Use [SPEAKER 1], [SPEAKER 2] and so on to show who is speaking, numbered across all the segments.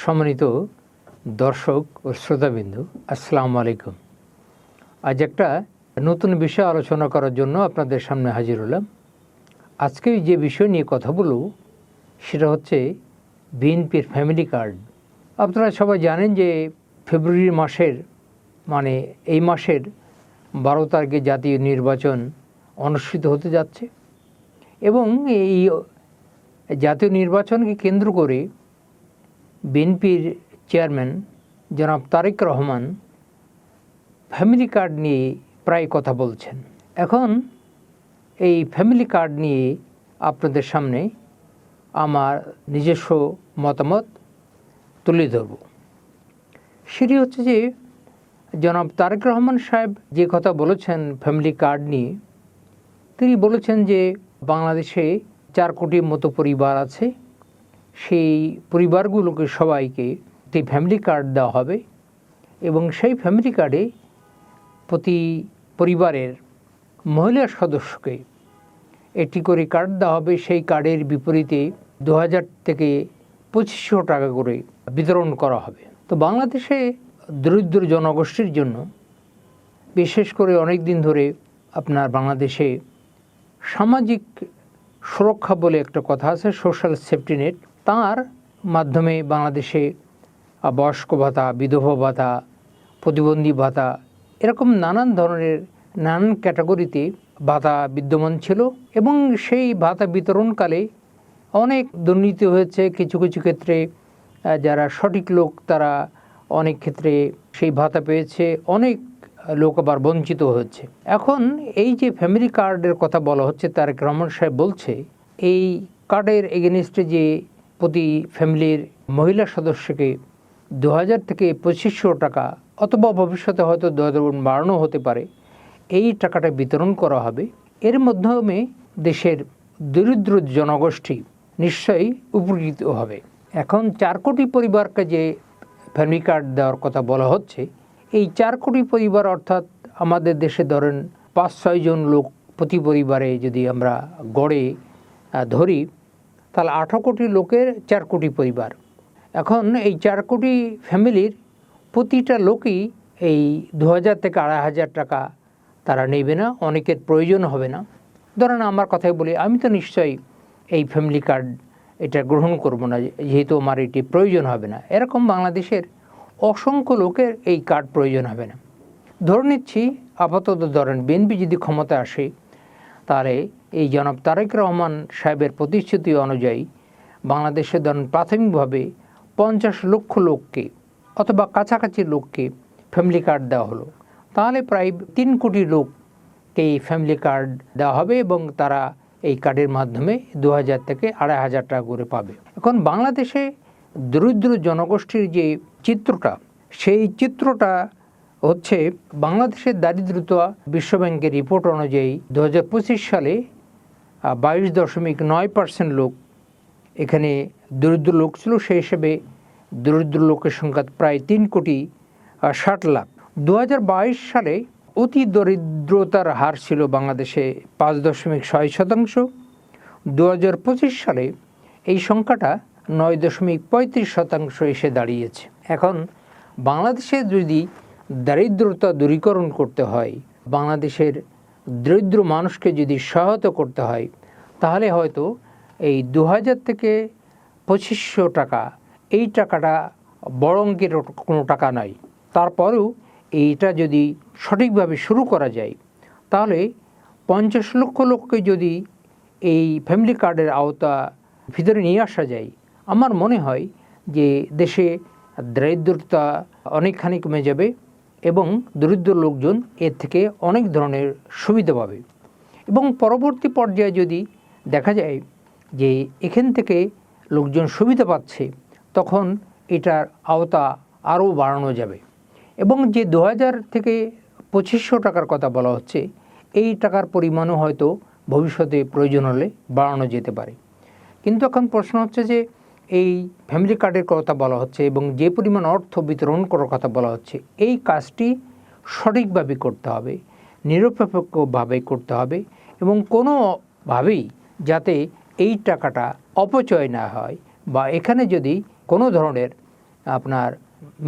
[SPEAKER 1] সম্মানিত দর্শক ও শ্রোতাবিন্দু, আসসালামু আলাইকুম। আজ একটা নতুন বিষয় আলোচনা করার জন্য আপনাদের সামনে হাজির হলাম। আজকে যে বিষয় নিয়ে কথা বলব সেটা হচ্ছে বিএনপির ফ্যামিলি কার্ড। আপনারা সবাই জানেন যে ফেব্রুয়ারি মাসের এই মাসের 12 তারিখে জাতীয় নির্বাচন অনুষ্ঠিত হতে যাচ্ছে এবং এই জাতীয় নির্বাচনকে কেন্দ্র করে বিএনপির চেয়ারম্যান জনাব তারেক রহমান ফ্যামিলি কার্ড নিয়ে প্রায় কথা বলছেন। এখন এই ফ্যামিলি কার্ড নিয়ে আপনাদের সামনে আমার নিজস্ব মতামত তুলে ধরব। সেটি হচ্ছে যে জনাব তারেক রহমান সাহেব যে কথা বলেছেন ফ্যামিলি কার্ড নিয়ে, তিনি বলেছেন যে বাংলাদেশে 4 কোটির মতো পরিবার আছে, সেই পরিবারগুলোকে সবাইকে একটি ফ্যামিলি কার্ড দেওয়া হবে এবং সেই ফ্যামিলি কার্ডে প্রতি পরিবারের মহিলা সদস্যকে একটি করে কার্ড দেওয়া হবে। সেই কার্ডের বিপরীতে 2000 থেকে 2500 টাকা করে বিতরণ করা হবে। তো বাংলাদেশে দরিদ্র জনগোষ্ঠীর জন্য বিশেষ করে অনেক দিন ধরে আপনার বাংলাদেশে সামাজিক সুরক্ষা বলে একটা কথা আছে, সোশ্যাল সেফটি নেট, তার মাধ্যমে বাংলাদেশে বয়স্ক ভাতা, বিধবা ভাতা, প্রতিবন্ধী ভাতা, এরকম নানান ধরনের নানান ক্যাটাগরিতে ভাতা বিদ্যমান ছিল এবং সেই ভাতা বিতরণকালে অনেক দুর্নীতি হয়েছে। কিছু কিছু ক্ষেত্রে যারা সঠিক লোক তারা অনেক ক্ষেত্রে সেই ভাতা পেয়েছে, অনেক লোক আবার বঞ্চিত হয়েছে। এখন এই যে ফ্যামিলি কার্ডের কথা বলা হচ্ছে, তারেক রহমান সাহেব বলছে এই কার্ডের এগেনস্টে যে প্রতি ফ্যামিলির মহিলা সদস্যকে 2000 থেকে 2500 টাকা অথবা ভবিষ্যতে হয়তো 2000 গুণ বাড়ানো হতে পারে, এই টাকাটা বিতরণ করা হবে। এর মাধ্যমে দেশের দরিদ্র জনগোষ্ঠী নিশ্চয়ই উপকৃত হবে। এখন 4 কোটি পরিবারকে যে ফ্যামিলি কার্ড দেওয়ার কথা বলা হচ্ছে, এই 4 কোটি পরিবার অর্থাৎ আমাদের দেশে ধরেন 5-6 জন লোক প্রতি পরিবারে যদি আমরা গড়ে ধরি, তাহলে 18 কোটি লোকের 4 কোটি পরিবার। এখন এই 4 কোটি ফ্যামিলির প্রতিটা লোকই এই 2000 থেকে 2500 টাকা তারা নেবে না, অনেকের প্রয়োজন হবে না। ধরেন আমার কথাই বলি, আমি তো নিশ্চয়ই এই ফ্যামিলি কার্ড এটা গ্রহণ করব না, যেহেতু আমার এটি প্রয়োজন হবে না। এরকম বাংলাদেশের অসংখ্য লোকের এই কার্ড প্রয়োজন হবে না। ধরে নিচ্ছি আপাতত ধরেন বিএনপি যদি ক্ষমতা আসে, তাহলে এই জনাব তারেক রহমান সাহেবের প্রতিশ্রুতি অনুযায়ী বাংলাদেশে ধরেন প্রাথমিকভাবে 50 লক্ষ লোককে অথবা কাছাকাছি লোককে ফ্যামিলি কার্ড দেওয়া হলো, তাহলে প্রায় 3 কোটি লোককে এই ফ্যামিলি কার্ড দেওয়া হবে এবং তারা এই কার্ডের মাধ্যমে 2000 থেকে 2500 টাকা করে পাবে। এখন বাংলাদেশে দরিদ্র জনগোষ্ঠীর যে চিত্রটা, সেই চিত্রটা হচ্ছে বাংলাদেশের দারিদ্রতা বিশ্বব্যাংকের রিপোর্ট অনুযায়ী 2025 সালে 22.9% লোক এখানে দরিদ্র লোক ছিল। সেই হিসেবে দরিদ্র লোকের সংখ্যা প্রায় 3,60,00,000। 2022 সালে অতি দরিদ্রতার হার ছিল বাংলাদেশে 5.6%। 2025 সালে এই সংখ্যাটা 9.35% এসে দাঁড়িয়েছে। এখন বাংলাদেশে যদি দারিদ্রতা দূরীকরণ করতে হয়, বাংলাদেশের দরিদ্র মানুষকে যদি সহায়তা করতে হয়, তাহলে হয়তো এই 2000 থেকে 2500 টাকা, এই টাকাটা বড় অঙ্কের কোনো টাকা নয়। তারপরেও এইটা যদি সঠিকভাবে শুরু করা যায়, তাহলে 50 লক্ষ লোককে যদি এই ফ্যামিলি কার্ডের আওতা ভিতরে নিয়ে আসা যায়, আমার মনে হয় যে দেশে দারিদ্রতা অনেকখানি কমে যাবে এবং দরিদ্র লোকজন এর থেকে অনেক ধরনের সুবিধা পাবে। এবং পরবর্তী পর্যায়ে যদি দেখা যায় যে এখান থেকে লোকজন সুবিধা পাচ্ছে, তখন এটার আওতা আরও বাড়ানো যাবে এবং যে 2000 থেকে 2500 টাকার কথা বলা হচ্ছে, এই টাকার পরিমাণও হয়তো ভবিষ্যতে প্রয়োজন হলে বাড়ানো যেতে পারে। কিন্তু এখন প্রশ্ন হচ্ছে যে এই ফ্যামিলি কার্ডের কথা বলা হচ্ছে এবং যে পরিমাণ অর্থ বিতরণ করার কথা বলা হচ্ছে, এই কাজটি সঠিকভাবে করতে হবে, নিরপেক্ষভাবে করতে হবে এবং কোনোভাবেই যাতে এই টাকাটা অপচয় না হয় বা এখানে যদি কোনো ধরনের আপনার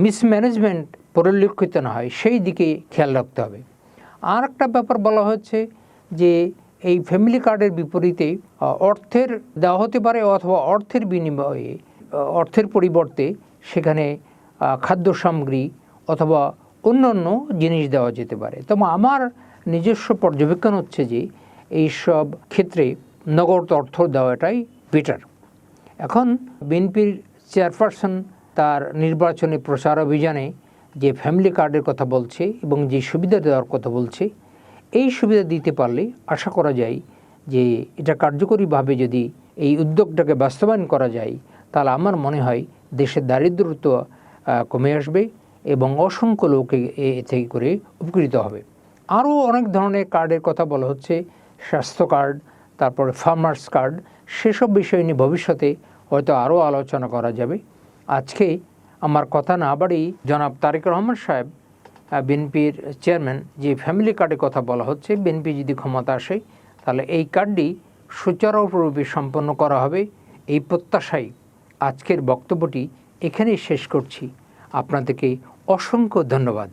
[SPEAKER 1] মিসম্যানেজমেন্ট পরিলক্ষিত না হয় সেই দিকে খেয়াল রাখতে হবে। আর একটা ব্যাপার বলা হচ্ছে যে এই ফ্যামিলি কার্ডের বিপরীতে অর্থের দেওয়া হতে পারে অথবা অর্থের বিনিময়ে অর্থের পরিবর্তে সেখানে খাদ্য সামগ্রী অথবা অন্যান্য জিনিস দেওয়া যেতে পারে। তবে আমার নিজস্ব পর্যবেক্ষণ হচ্ছে যে এই সব ক্ষেত্রে নগদ অর্থ দেওয়াটাই বেটার। এখন বিএনপির চেয়ারপারসন তার নির্বাচনী প্রচার অভিযানে যে ফ্যামিলি কার্ডের কথা বলছে এবং যে সুবিধা দেওয়ার কথা বলছে, এই সুবিধা দিতে পারলে আশা করা যায় যে এটা কার্যকরীভাবে যদি এই উদ্যোগটাকে বাস্তবায়ন করা যায় তাহলে আমার মনে হয় দেশের দারিদ্রতা কমে আসবে এবং অসংখ্য লোক এতে করে উপকৃত হবে। আরও অনেক ধরনের কার্ডের কথা বলা হচ্ছে, স্বাস্থ্য কার্ড, তারপরে ফার্মার্স কার্ড, সেসব বিষয় নিয়ে ভবিষ্যতে হয়তো আরও আলোচনা করা যাবে। আজকে আমার কথা না বাড়ি জনাব তারেক রহমান সাহেব বিএনপির চেয়ারম্যান যে ফ্যামিলি কার্ডের কথা বলা হচ্ছে, বিএনপি যদি ক্ষমতা আসে তাহলে এই কার্ডটি সুচারুরূপে সম্পন্ন করা হবে, এই প্রত্যাশায় আজকের বক্তব্যটি এখানেই শেষ করছি। আপনাদেরকে অসংখ্য ধন্যবাদ।